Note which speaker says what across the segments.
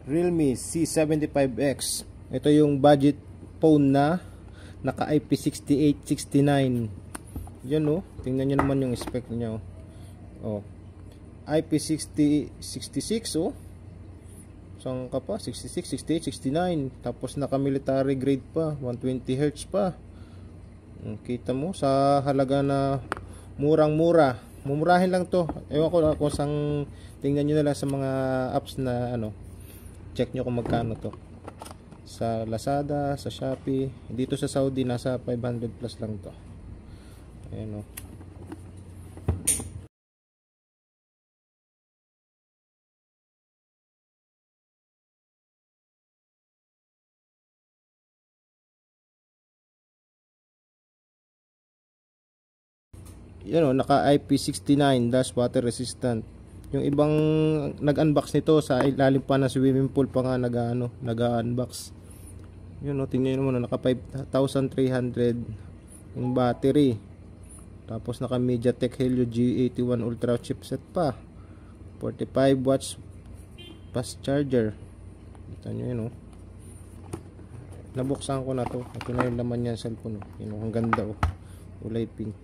Speaker 1: Realme C75X. Ito yung budget phone na naka IP68-69. Yan oh, tingnan nyo naman yung spec niya oh. IP60-66 oh. Saan ka pa? 66, 68, 69. Tapos naka military grade pa, 120 Hz pa. Kita mo sa halaga na murang-mura. Mumurahin lang to. Ewan ko kung sang, tingnan nyo na lang sa mga apps na ano, check nyo kung magkano to. Sa Lazada, sa Shopee. Dito sa Saudi nasa 500 plus lang to. Ayan o. Yan o, naka IP69 dash water resistant. Yung ibang nag-unbox nito sa ilalim pa ng swimming pool pa nga nag-unbox. Yun o, tingnan mo na naka 5,300 yung battery. Tapos naka MediaTek Helio G81 Ultra chipset pa. 45 watts fast charger. Kita nyo yun o. Nabuksan ko na to. Ito na yung laman niya cellphone o. Yun o, ang ganda o. Kulay pink.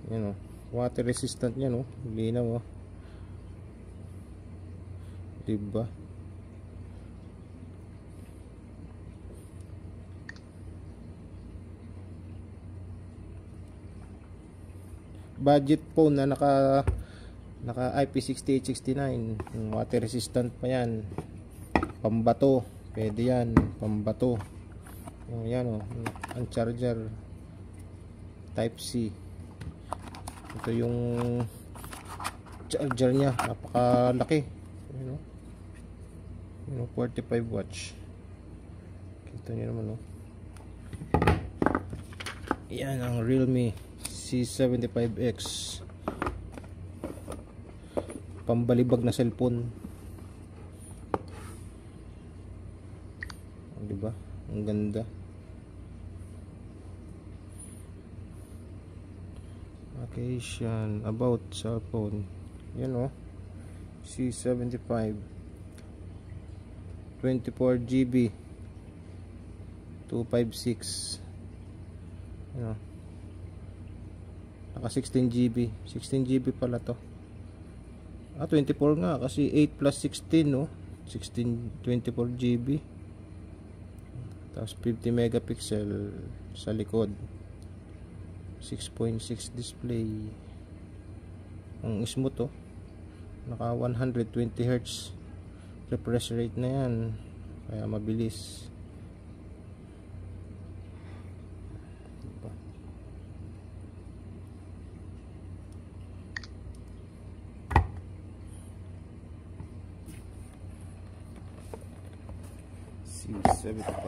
Speaker 1: Yan o. Water resistant yan o. Linaw o. Diba? Budget phone na naka IP68-69. Water resistant pa yan. Pambato. Pwede yan. Pambato. Yan o. Ang charger. Type C. Ito yung charger nya, napakalaki. Ayan o, 45 watts. Kita nyo naman o. Yan ang Realme C75X. Pambalibag na cellphone. Diba? Ang ganda. Occasion about cellphone. Yan o. C75 24GB 256. Yan o. Naka 16GB. 16GB pala to. 24 nga kasi 8 plus 16 no. 16 24GB. Tapos 50 megapixel sa likod. 6.6 display. Ang smooth to. Naka 120 Hz refresh rate na yan. Kaya mabilis. Diba? C75